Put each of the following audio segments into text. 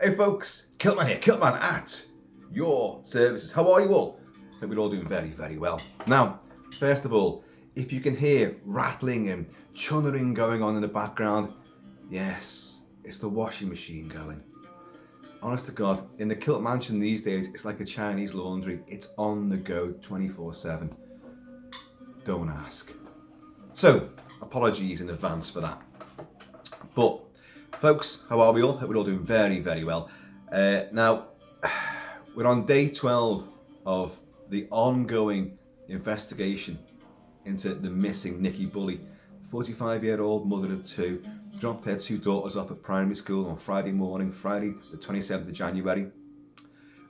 Hey folks, Kilt-Man here, Kilt-Man at your services. How are you all? I hope we're all doing very, very well. Now, first of all, if you can hear rattling and chunnering going on in the background, yes, it's the washing machine going. Honest to God, in the Kilt mansion these days, it's like a Chinese laundry. It's on the go 24/7. Don't ask. So, apologies in advance for that. But, folks, how are we all? Hope we're all doing very, very well. Now, we're on day 12 of the ongoing investigation into the missing Nikki Bulley, 45-year-old mother of two, dropped her two daughters off at primary school on Friday morning, Friday the 27th of January.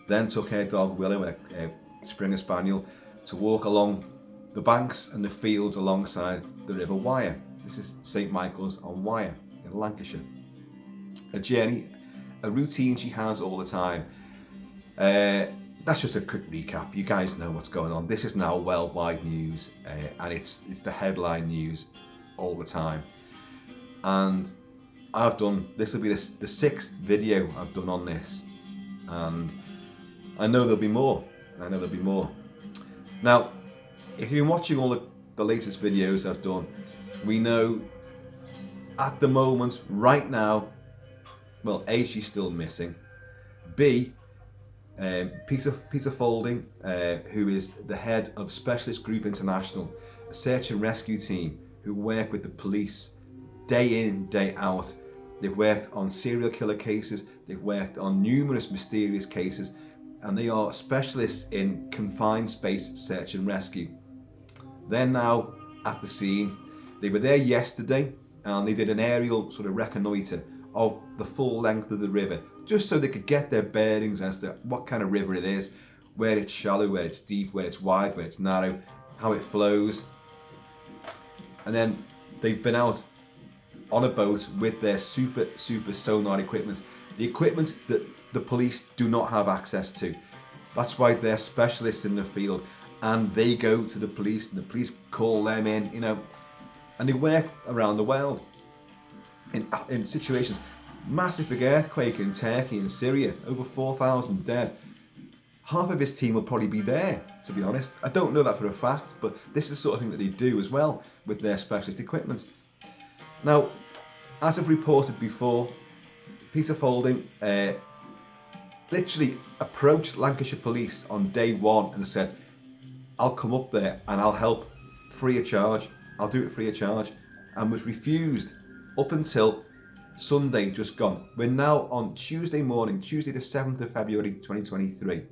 Then took her dog Willow, a Springer Spaniel, to walk along the banks and the fields alongside the River Wyre. This is St Michael's on Wyre in Lancashire. A journey, a routine she has all the time. That's just a quick recap. You guys know what's going on. This is now worldwide news, and it's the headline news all the time. And this will be the sixth video I've done on this, and I know there'll be more. Now, if you've been watching all the latest videos I've done, we know at the moment, right now, well, A, she's still missing. B, Peter Faulding, who is the head of Specialist Group International, a search and rescue team who work with the police day in, day out. They've worked on serial killer cases, they've worked on numerous mysterious cases, and they are specialists in confined space search and rescue. They're now at the scene. They were there yesterday and they did an aerial sort of reconnoitre of the full length of the river, just so they could get their bearings as to what kind of river it is, where it's shallow, where it's deep, where it's wide, where it's narrow, how it flows. And then they've been out on a boat with their super sonar equipment, the equipment that the police do not have access to. That's why they're specialists in the field, and they go to the police and the police call them in, and they work around the world in situations. Massive big earthquake in Turkey and Syria, over 4,000 dead. Half of his team will probably be there, to be honest. I don't know that for a fact, but this is the sort of thing that they do as well with their specialist equipment. Now, as I've reported before, Peter Faulding literally approached Lancashire Police on day one and said, I'll come up there and I'll help free of charge. I'll do it free of charge, and was refused up until Sunday just gone. We're now on Tuesday morning, Tuesday the 7th of February 2023,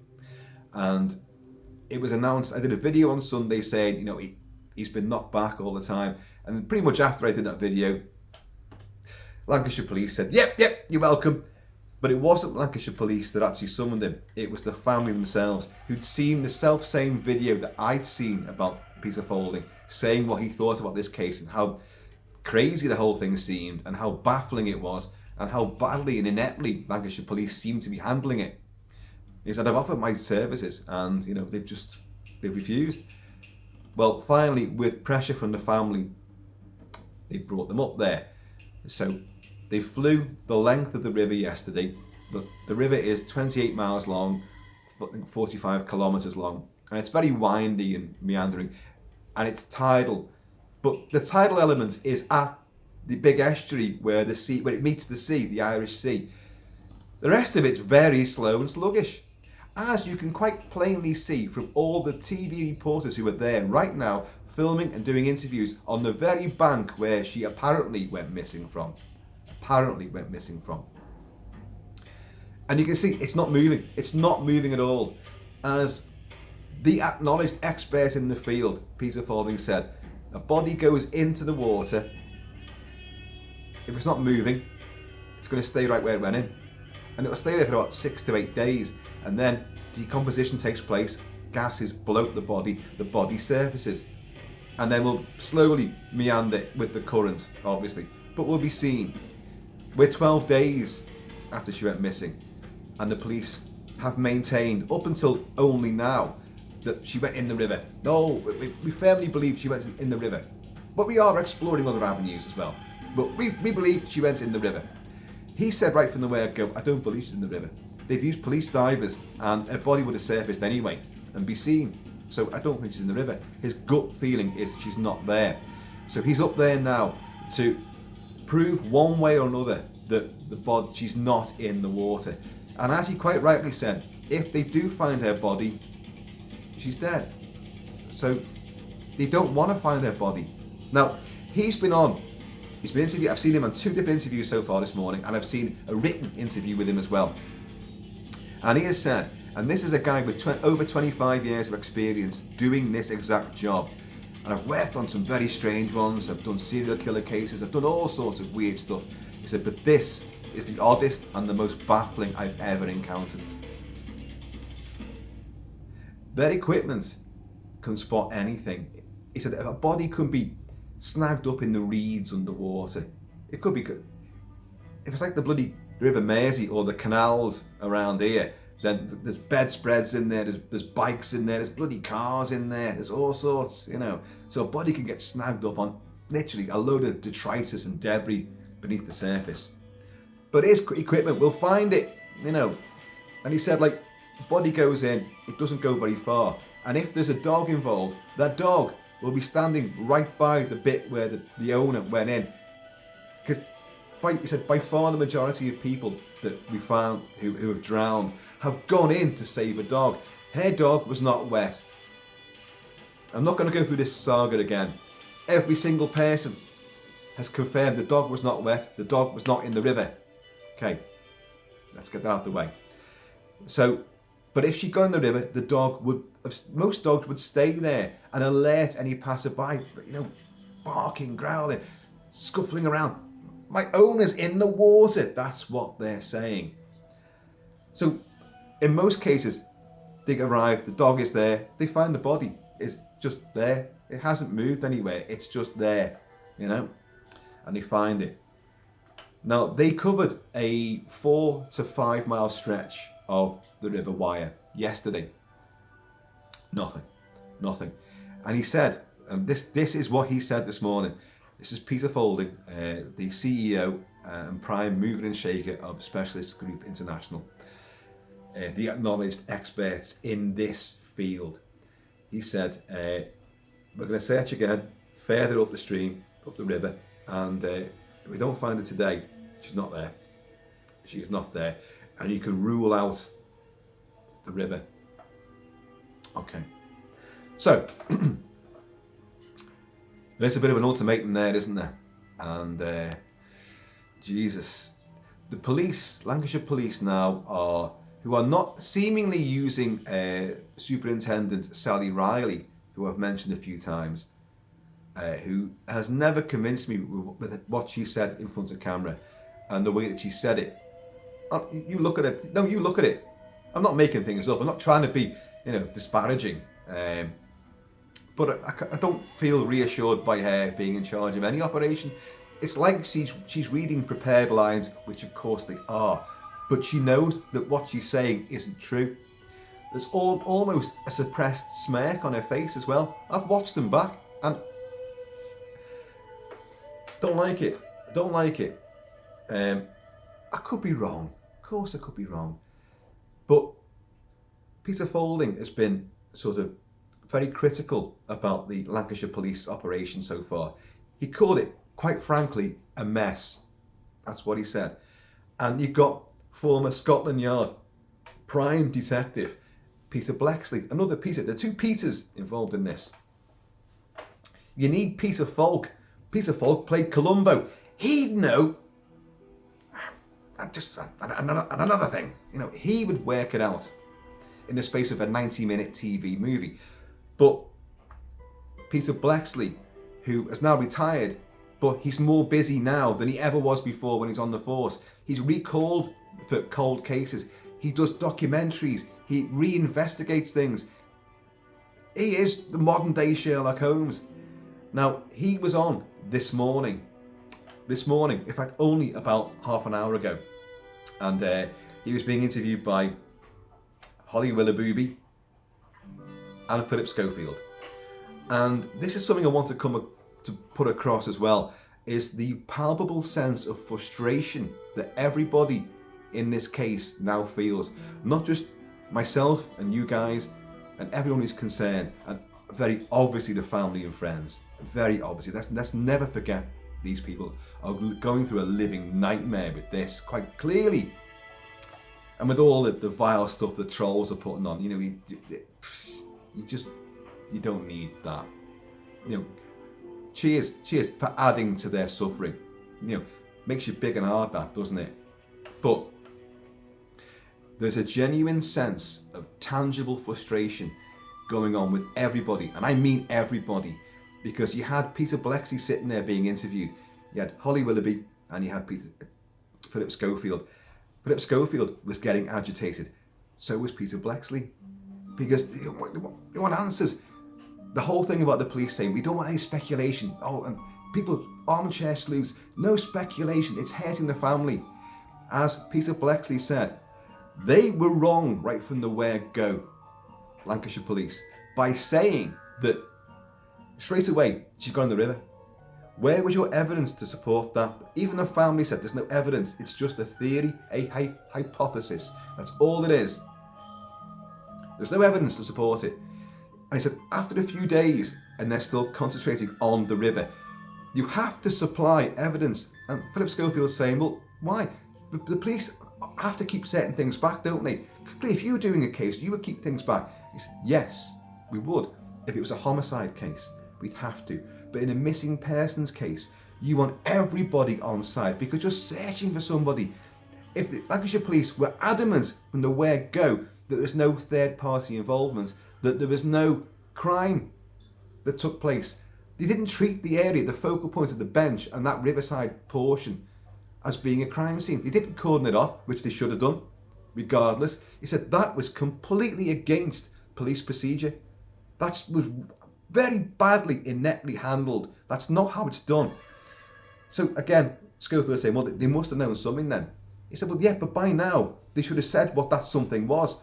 and it was announced. I did a video on Sunday saying, he's been knocked back all the time, and pretty much after I did that video, Lancashire Police said, yep, you're welcome. But it wasn't Lancashire Police that actually summoned him. It was the family themselves who'd seen the self-same video that I'd seen about Peter Faulding, saying what he thought about this case and how crazy the whole thing seemed and how baffling it was and how badly and ineptly Lancashire Police seemed to be handling it. He said, I've offered my services and they've refused. Well, finally, with pressure from the family, they've brought them up there. So they flew the length of the river yesterday. The river is 28 miles long, 45 kilometres long, and it's very windy and meandering, and it's tidal. But the tidal element is at the big estuary where it meets the sea, the Irish Sea. The rest of it's very slow and sluggish, as you can quite plainly see from all the TV reporters who are there right now filming and doing interviews on the very bank where she apparently went missing from. And you can see it's not moving. It's not moving at all. As the acknowledged expert in the field, Peter Faulding, said, a body goes into the water. If it's not moving, it's going to stay right where it went in. And it'll stay there for about 6 to 8 days. And then decomposition takes place, gases bloat the body surfaces. And then we'll slowly meander with the current, obviously. But we'll be seen. We're 12 days after she went missing, and the police have maintained up until only now that she went in the river. No, we firmly believe she went in the river, but we are exploring other avenues as well. But we believe she went in the river. He said right from the word go, I don't believe she's in the river. They've used police divers and her body would have surfaced anyway and be seen. So I don't think she's in the river. His gut feeling is she's not there. So he's up there now to prove one way or another that the body, she's not in the water. And as he quite rightly said, if they do find her body, she's dead. So they don't want to find her body. Now, he's been interviewed. I've seen him on 2 different interviews so far this morning, and I've seen a written interview with him as well. And he has said, and this is a guy with over 25 years of experience doing this exact job. And I've worked on some very strange ones. I've done serial killer cases. I've done all sorts of weird stuff. He said, but this is the oddest and the most baffling I've ever encountered. Their equipment can spot anything. He said a body could be snagged up in the reeds underwater. It could be, if it's like the bloody River Mersey or the canals around here, then there's bedspreads in there, there's bikes in there, there's bloody cars in there, there's all sorts, you know. So a body can get snagged up on literally a load of detritus and debris beneath the surface. But his equipment will find it, you know. And he said, like, body goes in, it doesn't go very far. And if there's a dog involved, that dog will be standing right by the bit where the owner went in. Because he said by far the majority of people that we found who have drowned have gone in to save a dog. Her dog was not wet. I'm not going to go through this saga again. Every single person has confirmed the dog was not wet, the dog was not in the river. Okay, let's get that out of the way. So, but if she'd gone in the river, the dog would, most dogs would stay there and alert any passerby, you know, barking, growling, scuffling around. My owner's in the water. That's what they're saying. So, in most cases, they arrive, the dog is there, they find the body. It's just there. It hasn't moved anywhere. It's just there, you know, and they find it. Now, they covered a 4 to 5 mile stretch of the River Wire yesterday. Nothing. And he said, and this is what he said this morning. This is Peter Faulding, the CEO and prime mover and shaker of Specialist Group International, the acknowledged experts in this field. He said, we're going to search again, further up the stream, up the river, and if we don't find her today, she's not there. She is not there. And you can rule out the river. Okay. So, there's a bit of an ultimatum there, isn't there? And Jesus, the police, Lancashire police now who are not seemingly using Superintendent Sally Riley, who I've mentioned a few times, who has never convinced me with what she said in front of camera and the way that she said it. You look at it. No, you look at it. I'm not making things up. I'm not trying to be, disparaging. But I don't feel reassured by her being in charge of any operation. It's like she's reading prepared lines, which of course they are, but she knows that what she's saying isn't true. There's almost a suppressed smirk on her face as well. I've watched them back and don't like it. I could be wrong. Of course I could be wrong. But Peter Faulding has been sort of very critical about the Lancashire police operation so far. He called it, quite frankly, a mess. That's what he said. And you've got former Scotland Yard prime detective Peter Blexley, another Peter. There are 2 Peters involved in this. You need Peter Falk. Peter Falk played Columbo. He'd know. Just another thing, he would work it out in the space of a 90-minute TV movie. But Peter Blexley, who has now retired, but he's more busy now than he ever was before when he's on the force. He's recalled for cold cases. He does documentaries. He reinvestigates things. He is the modern day Sherlock Holmes. Now, he was on this morning, in fact, only about half an hour ago. And he was being interviewed by Holly Willoughby and Philip Schofield. And this is something I want to put across as well. is the palpable sense of frustration that everybody in this case now feels. Not just myself and you guys and everyone who's concerned, and very obviously the family and friends. Very obviously. Let's never forget these people are going through a living nightmare with this, quite clearly. And with all the vile stuff the trolls are putting on, you don't need that. Cheers for adding to their suffering. Makes you big and hard, that, doesn't it? But there's a genuine sense of tangible frustration going on with everybody, and I mean everybody, because you had Peter Blexley sitting there being interviewed, you had Holly Willoughby, and you had Philip Schofield. Philip Schofield was getting agitated, so was Peter Blexley, because they want answers. The whole thing about the police saying we don't want any speculation, and people, armchair sleuths, no speculation, it's hurting the family. As Peter Blexley said, they were wrong right from the word go, Lancashire Police, by saying that straight away she's gone in the river. Where was your evidence to support that? Even the family said there's no evidence, it's just a theory, a hypothesis. That's all it is. There's no evidence to support it. And he said, after a few days, and they're still concentrating on the river, you have to supply evidence. And Philip Schofield's saying, well, why? The police have to keep certain things back, don't they? If you were doing a case, you would keep things back. He said, yes, we would. If it was a homicide case, we'd have to. But in a missing persons case, you want everybody on side because you're searching for somebody. If the Lancashire Police were adamant from the word go that there was no third party involvement, that there was no crime that took place, they didn't treat the area, the focal point of the bench and that riverside portion as being a crime scene. They didn't cordon it off, which they should have done, regardless. He said that was completely against police procedure. That was very badly, ineptly handled. That's not how it's done. So again, Schofield was saying, well, they must have known something then. He said, well, yeah, but by now, they should have said what that something was.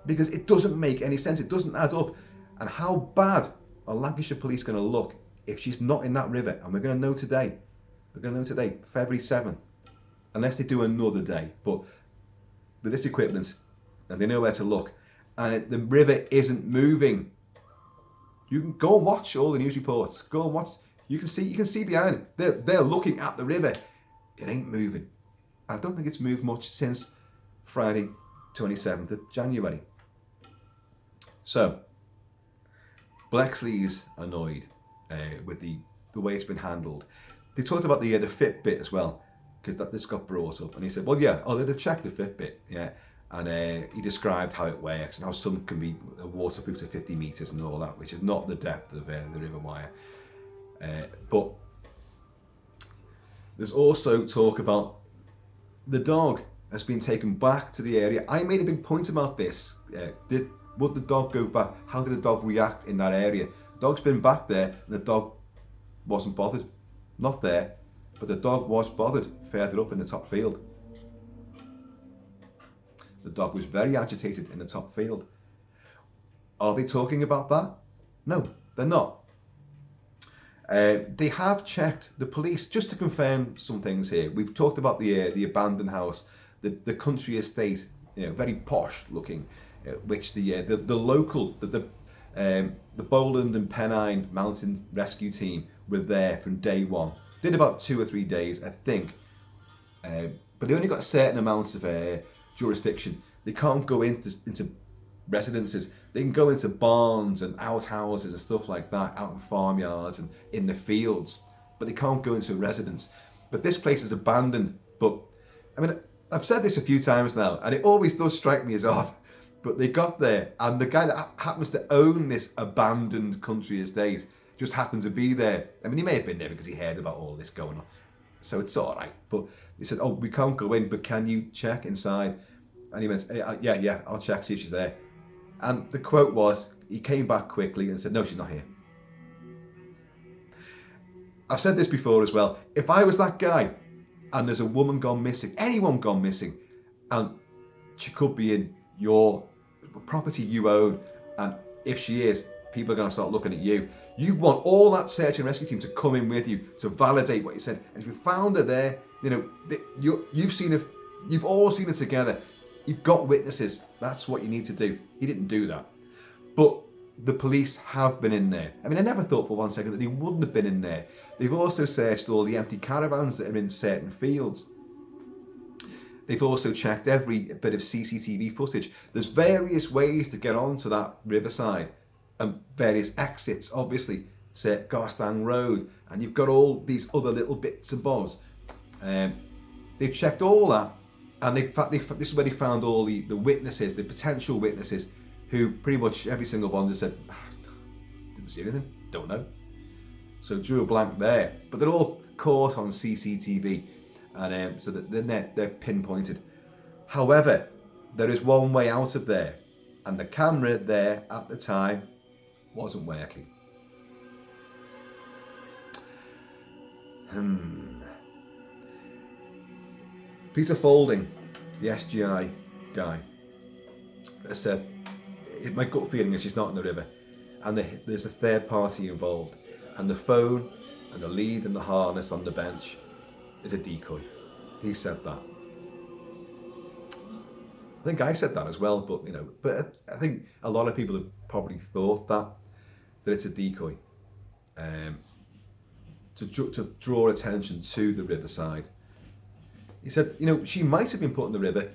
Because it doesn't make any sense. It doesn't add up. And how bad are Lancashire Police going to look if she's not in that river? And we're going to know today. We're going to know today, February 7th. Unless they do another day. But with this equipment, and they know where to look, and the river isn't moving. You can go and watch all the news reports. Go and watch. You can see behind it. They're looking at the river. It ain't moving. I don't think it's moved much since Friday, 27th of January. So, Blexley's annoyed with the way it's been handled. They talked about the Fitbit as well, because this got brought up, and he said, well, yeah, they'd have checked the Fitbit, yeah. And he described how it works and how some can be waterproof to 50 metres and all that, which is not the depth of the river wire. But there's also talk about the dog has been taken back to the area. I made a big point about this. Would the dog go back? How did the dog react in that area? The dog's been back there and the dog wasn't bothered. Not there, but the dog was bothered further up in the top field. The dog was very agitated in the top field. Are they talking about that? No, they're not. They have checked, the police, just to confirm some things here. We've talked about the abandoned house, the country estate, very posh looking, which the local, the Bowland and Pennine Mountain Rescue Team were there from day one. Did about 2 or 3 days, I think. But they only got a certain amount of jurisdiction. They can't go into residences. They can go into barns and outhouses and stuff like that, out in farmyards and in the fields, but they can't go into a residence. But this place is abandoned. But I mean, I've said this a few times now, and it always does strike me as odd. But they got there, and the guy that happens to own this abandoned country estate just happened to be there. I mean, he may have been there because he heard about all this going on, so it's all right. But they said, "Oh, we can't go in, but can you check inside?" And he went, "Yeah, I'll check, see if she's there." And the quote was, he came back quickly and said, "No, she's not here." I've said this before as well. If I was that guy and there's a woman gone missing, anyone gone missing, and she could be in your property you own, and if she is, people are going to start looking at you. You want all that search and rescue team to come in with you to validate what you said. And if you found her there, you've seen it. You've all seen it together. You've got witnesses. That's what you need to do. He didn't do that. But the police have been in there. I mean, I never thought for one second that they wouldn't have been in there. They've also searched all the empty caravans that are in certain fields. They've also checked every bit of CCTV footage. There's various ways to get onto that riverside and various exits, obviously, say Garstang Road, and you've got all these other little bits and bobs. They've checked all that, and this is where they found all the witnesses, the potential witnesses, who pretty much every single one just said, didn't see anything, don't know. So drew a blank there, but they're all caught on CCTV, and so that they're pinpointed. However, there is one way out of there, and the camera there at the time wasn't working. Peter Faulding, the SGI guy, has said, my gut feeling is she's not in the river, and there's a third party involved, and the phone and the lead and the harness on the bench is a decoy. He said that. I think I said that as well, but I think a lot of people have probably thought that it's a decoy, to draw attention to the riverside. He said, she might have been put in the river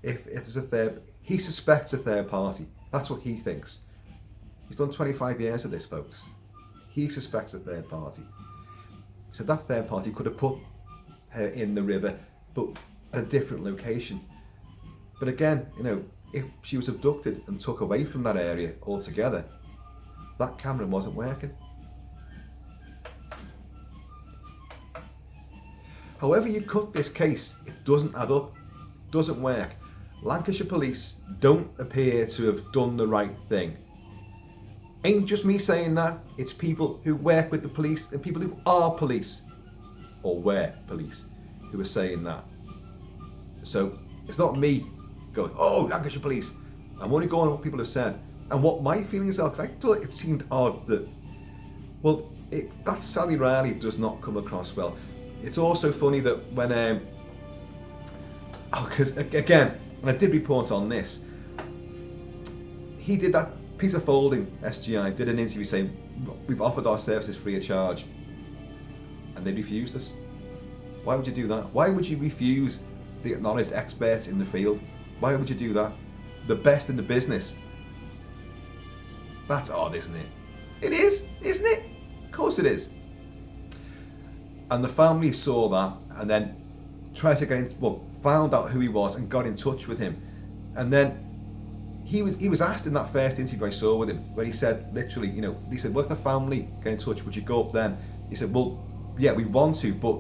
if there's a third. He suspects a third party. That's what he thinks. He's done 25 years of this, folks. He suspects a third party. He said that third party could have put her in the river, but at a different location. But again, if she was abducted and took away from that area altogether, that camera wasn't working. However you cut this case, it doesn't add up, doesn't work. Lancashire police don't appear to have done the right thing. Ain't just me saying that, it's people who work with the police and people who are police, or were police, who are saying that. So it's not me going, oh, Lancashire police. I'm only going on what people have said and what my feelings are, because I thought it seemed odd that, that Sally Riley does not come across well. It's also funny that when, because again, and I did report on this, he did that, Peter Faulding, SGI, did an interview saying, we've offered our services free of charge, and they refused us. Why would you do that? Why would you refuse the acknowledged experts in the field? Why would you do that? The best in the business. That's odd, isn't it? It is, isn't it? Of course it is. And the family saw that and then tried to found out who he was and got in touch with him. And then he was asked in that first interview I saw with him, where he said, literally, he said, well, if the family get in touch, would you go up then? He said, well, yeah, we want to, but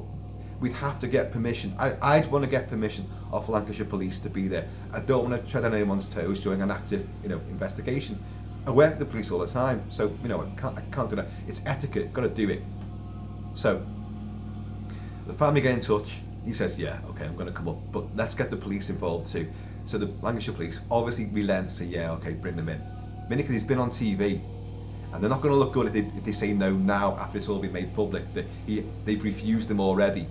we'd have to get permission. I'd want to get permission off Lancashire Police to be there. I don't want to tread on anyone's toes during an active, investigation. I work with the police all the time, so, I can't do that. It's etiquette, got to do it. So, the family get in touch. He says, yeah, okay, I'm going to come up, but let's get the police involved too. So the Lancashire Police obviously relent and say, yeah, okay, bring them in. Mainly because he's been on TV, and they're not going to look good if they say no now after it's all been made public. They've refused them already,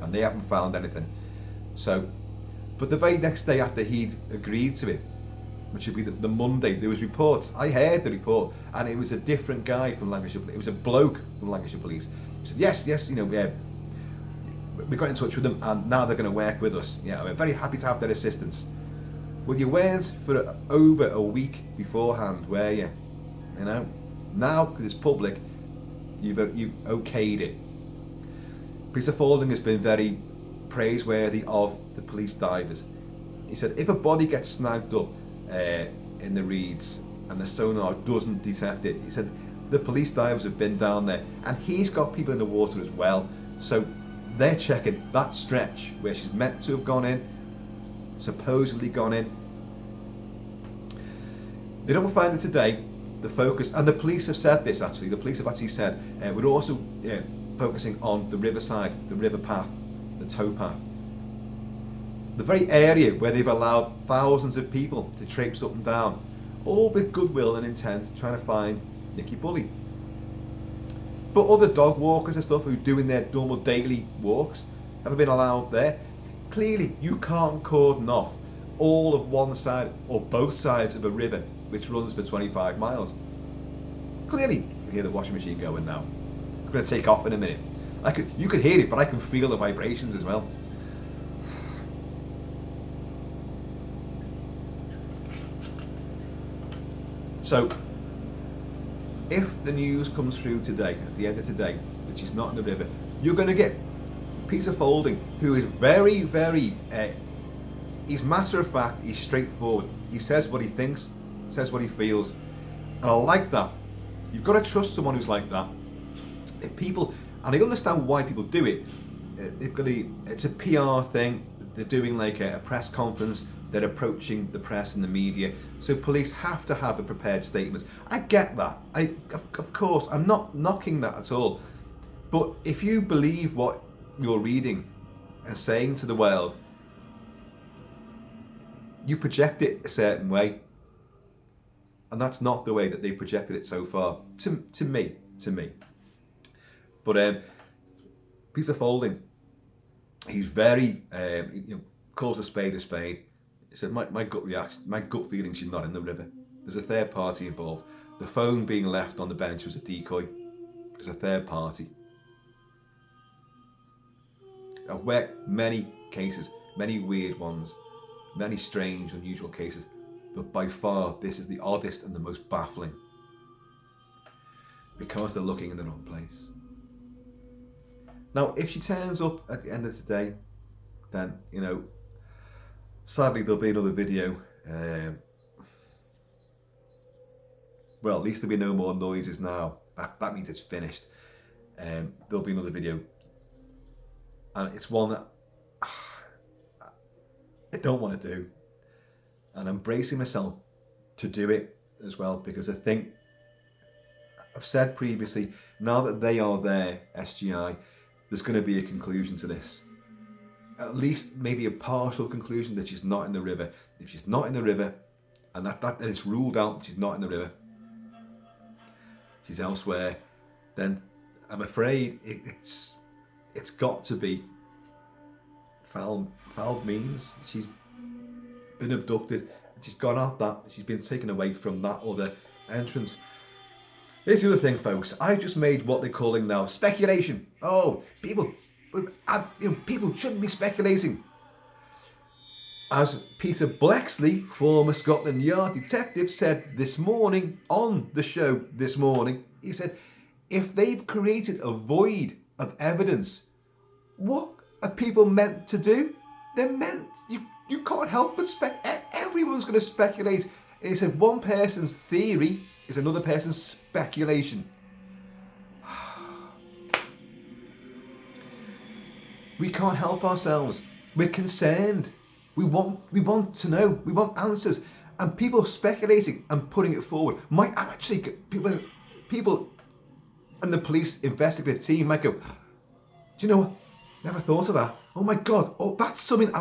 and they haven't found anything. So, but the very next day after he'd agreed to it, which would be the Monday, there was reports. I heard the report, and it was a different guy from Lancashire Police. It was a bloke from Lancashire Police. He said, yes, we got in touch with them, and now they're going to work with us. Yeah, we're very happy to have their assistance. Well, you weren't for over a week beforehand, were you? Now, because it's public, you've okayed it. Peter Faulding has been very praiseworthy of the police divers. He said, if a body gets snagged up in the reeds and the sonar doesn't detect it, he said, the police divers have been down there, and he's got people in the water as well. So they're checking that stretch where she's meant to have gone in, supposedly gone in. They don't find it today. The focus, and the police have said this actually, the police have actually said, we're also focusing on the riverside, the river path, the tow path. The very area where they've allowed thousands of people to traipse up and down all with goodwill and intent, trying to find Nikki Bulley. But other dog walkers and stuff who are doing their normal daily walks have been allowed there. Clearly, you can't cordon off all of one side or both sides of a river which runs for 25 miles. Clearly, you can hear the washing machine going now. It's going to take off in a minute. You could hear it, but I can feel the vibrations as well. So, if the news comes through today, at the end of today, that she's not in the river, you're going to get Peter Faulding, who is very, very, he's matter of fact, he's straightforward. He says what he thinks, says what he feels, and I like that. You've got to trust someone who's like that. If people, and I understand why people do it, it's a PR thing. They're doing like a press conference. They're approaching the press and the media, so police have to have a prepared statement. I get that. Of course, I'm not knocking that at all. But if you believe what you're reading and saying to the world, you project it a certain way, and that's not the way that they've projected it so far. To me. But Peter Faulding, he's very calls a spade a spade. He said, my gut reaction, my gut feeling, she's not in the river. There's a third party involved. The phone being left on the bench was a decoy. There's a third party. I've worked many cases, many weird ones, many strange, unusual cases, but by far this is the oddest and the most baffling, because they're looking in the wrong place. Now, if she turns up at the end of today, then, sadly, there'll be another video. Well, at least there'll be no more noises now. That means it's finished. There'll be another video. And it's one that I don't want to do. And I'm bracing myself to do it as well, because I think, I've said previously, now that they are there, SGI, there's going to be a conclusion to this. At least maybe a partial conclusion that she's not in the river. If she's not in the river, and that it's ruled out she's not in the river, she's elsewhere, then I'm afraid it's got to be foul means. She's been abducted, and she's gone out that, she's been taken away from that other entrance. Here's the other thing, folks. I just made what they're calling now speculation. Oh, people shouldn't be speculating. As Peter Blexley, former Scotland Yard detective, said this morning on the show this morning, he said, if they've created a void of evidence, what are people meant to do? They're meant, you can't help but everyone's going to speculate. And he said one person's theory is another person's speculation. We can't help ourselves. We're concerned. We want to know. We want answers. And people speculating and putting it forward might actually, people and the police investigative team might go, do you know what? Never thought of that. Oh my God. Oh, that's something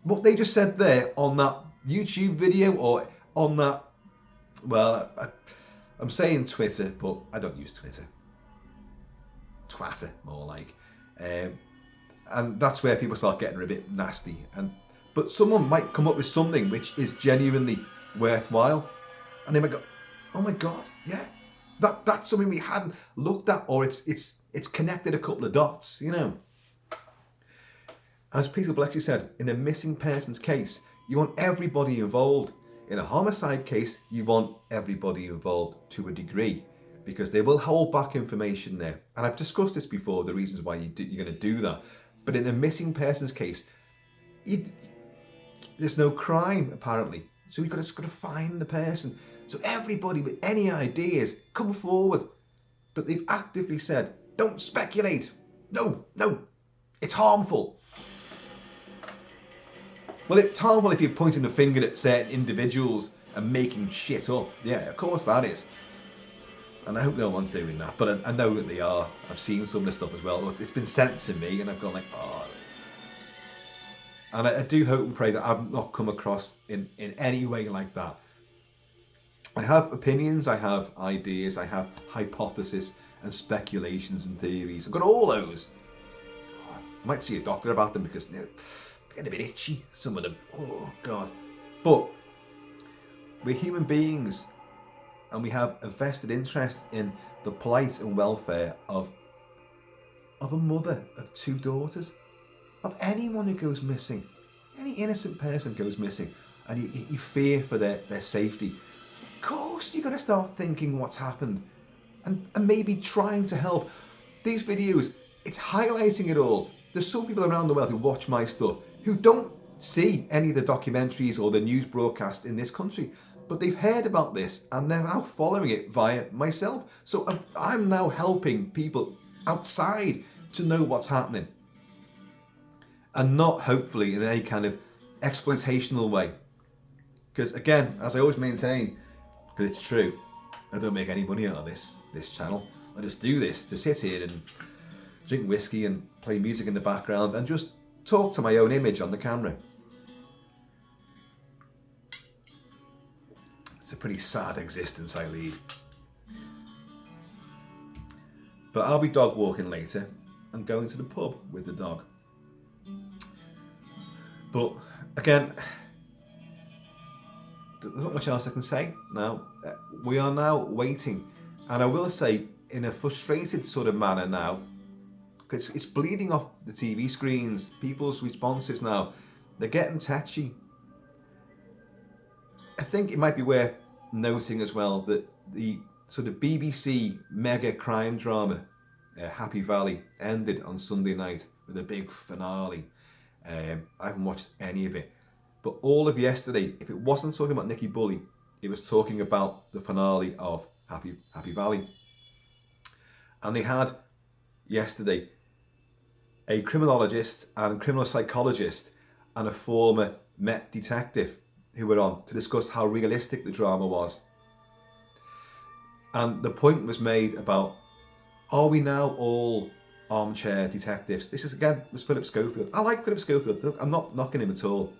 what they just said there on that YouTube video, or on that, well, I'm saying Twitter, but I don't use Twitter. Twatter, more like. And that's where people start getting a bit nasty. But someone might come up with something which is genuinely worthwhile, and they might go, "Oh my God, yeah, that's something we hadn't looked at, or it's connected a couple of dots, As Peter Blexley said, in a missing persons case, you want everybody involved. In a homicide case, you want everybody involved to a degree, because they will hold back information there. And I've discussed this before, the reasons why you're going to do that. But in a missing persons case, there's no crime, apparently. So you've just got to find the person. So everybody with any ideas, come forward. But they've actively said, don't speculate. No, it's harmful. Well, it's harmful if you're pointing the finger at certain individuals and making shit up. Yeah, of course that is. And I hope no one's doing that, but I know that they are. I've seen some of the stuff as well. It's been sent to me, and I've gone like, oh. And I do hope and pray that I've not come across in any way like that. I have opinions, I have ideas, I have hypotheses and speculations and theories. I've got all those. I might see a doctor about them because they're getting a bit itchy, some of them. Oh, God. But we're human beings and we have a vested interest in the plight and welfare of a mother of 2 daughters, of anyone who goes missing. Any innocent person goes missing and you fear for their safety. Of course, you've got to start thinking what's happened and maybe trying to help. These videos, it's highlighting it all. There's some people around the world who watch my stuff who don't see any of the documentaries or the news broadcast in this country, but they've heard about this and they're now following it via myself. So I'm now helping people outside to know what's happening, and not hopefully in any kind of exploitational way. Because again, as I always maintain, because it's true, I don't make any money out of this channel. I just do this to sit here and drink whiskey and play music in the background and just talk to my own image on the camera. It's a pretty sad existence I lead. But I'll be dog walking later and going to the pub with the dog. But again, there's not much else I can say now. We are now waiting, and I will say in a frustrated sort of manner now, because it's bleeding off the TV screens. People's responses now, they're getting touchy. I think it might be worth noting as well that the sort of BBC mega crime drama, Happy Valley, ended on Sunday night with a big finale. I haven't watched any of it, but all of yesterday, if it wasn't talking about Nikki Bulley, it was talking about the finale of Happy Valley. And they had yesterday a criminologist and criminal psychologist and a former Met detective who were on to discuss how realistic the drama was. And the point was made about, are we now all armchair detectives? This is again was Philip Schofield. I like Philip Schofield. I'm not knocking him at all.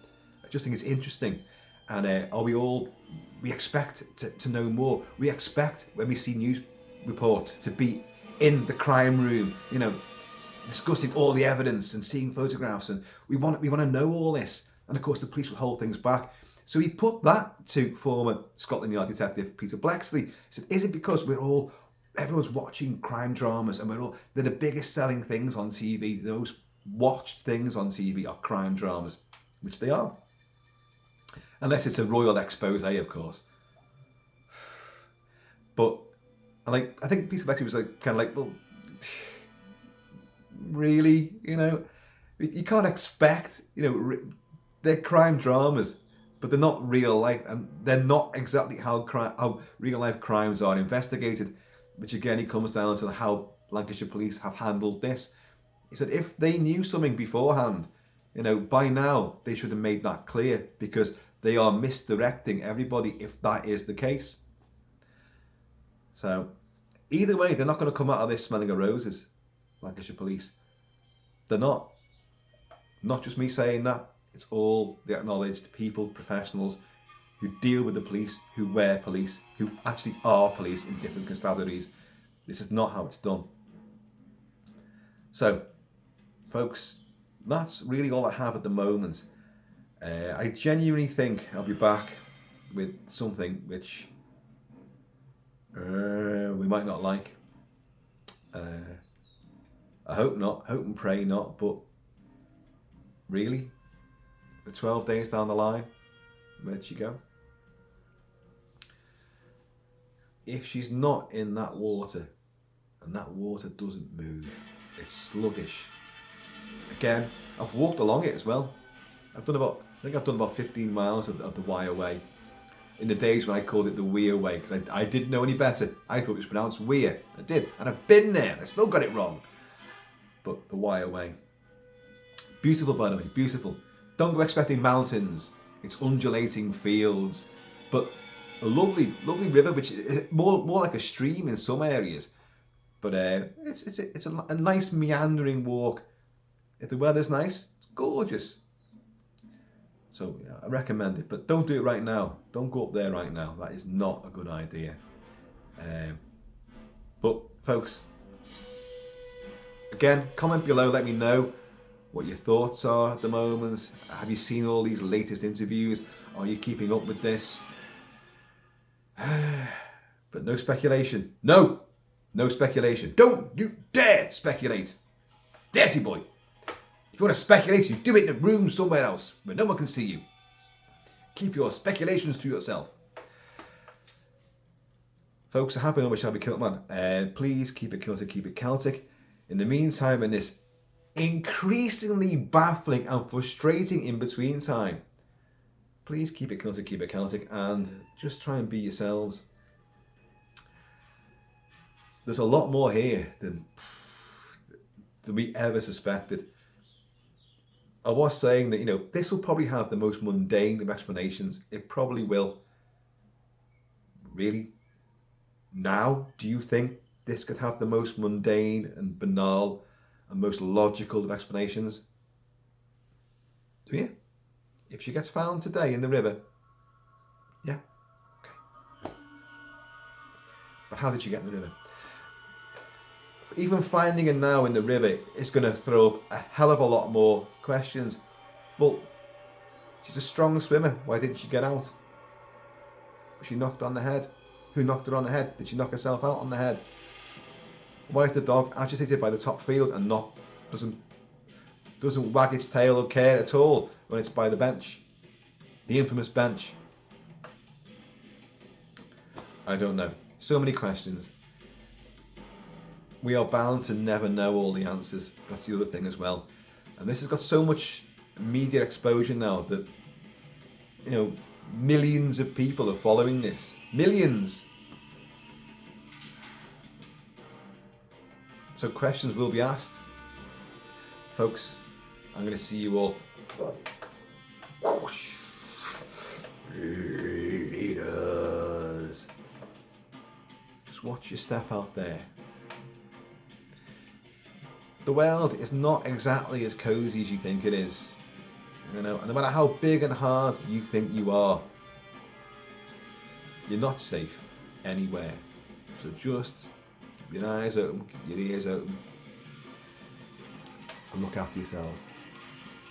I just think it's interesting. And are we all? We expect to know more. We expect when we see news reports to be in the crime room, you know, discussing all the evidence and seeing photographs, and we want to know all this. And of course, the police will hold things back. So he put that to former Scotland Yard detective Peter Blexley. He said, "Is it because everyone's watching crime dramas and they're the biggest selling things on TV, the most watched things on TV are crime dramas," which they are. Unless it's a royal expose, of course. But I think Peter Blexley was kind of like, well, really, you can't expect, they're crime dramas, but they're not real life, and they're not exactly how real life crimes are investigated. Which again, it comes down to how Lancashire police have handled this. He said if they knew something beforehand, by now they should have made that clear, because they are misdirecting everybody if that is the case. So either way, they're not going to come out of this smelling of roses, Lancashire police. They're not. Not just me saying that. It's all the acknowledged people, professionals who deal with the police, who wear police, who actually are police in different constabularies. This is not how it's done. So, folks, that's really all I have at the moment. I genuinely think I'll be back with something which we might not like. I hope not, hope and pray not, but really, the 12 days down the line, where'd she go? If she's not in that water, and that water doesn't move, it's sluggish. Again, I've walked along it as well. I think I've done about 15 miles of the Wye Way. In the days when I called it the Weir Way, because I didn't know any better. I thought it was pronounced Weir. I did, and I've been there, and I still got it wrong. But the Wye Way. Beautiful, by the way, beautiful. Don't go expecting mountains. It's undulating fields, but a lovely, lovely river, which is more like a stream in some areas. But it's a nice meandering walk. If the weather's nice, it's gorgeous. So yeah, I recommend it, but don't do it right now. Don't go up there right now. That is not a good idea. But folks, again, comment below. Let me know what your thoughts are at the moment. Have you seen all these latest interviews? Are you keeping up with this? But no speculation. No speculation. Don't you dare speculate. Dirty boy. If you want to speculate, you do it in a room somewhere else where no one can see you. Keep your speculations to yourself. Folks, I have been on Shall Be Kilt-Man. Please keep it Celtic, keep it Celtic. In the meantime, in this increasingly baffling and frustrating in-between time, please keep it Celtic, keep it Celtic, and just try and be yourselves. There's a lot more here than we ever suspected. I was saying that, you know, this will probably have the most mundane of explanations. It probably will. Really? Now, do you think this could have the most mundane and banal and most logical of explanations? Do you? If she gets found today in the river, yeah, okay. But how did she get in the river? Even finding her now in the river is going to throw up a hell of a lot more questions. Well, she's a strong swimmer. Why didn't she get out? Was she knocked on the head? Who knocked her on the head? Did she knock herself out on the head? Why is the dog agitated by the top field and not doesn't wag its tail or care at all when it's by the bench? The infamous bench. I don't know. So many questions. We are bound to never know all the answers. That's the other thing as well. And this has got so much media exposure now that, you know, millions of people are following this. Millions. So questions will be asked. Folks, I'm going to see you all. Leaders. Just watch your step out there. The world is not exactly as cozy as you think it is. You know, and no matter how big and hard you think you are, you're not safe anywhere. So just keep your eyes open, keep your ears open, and look after yourselves.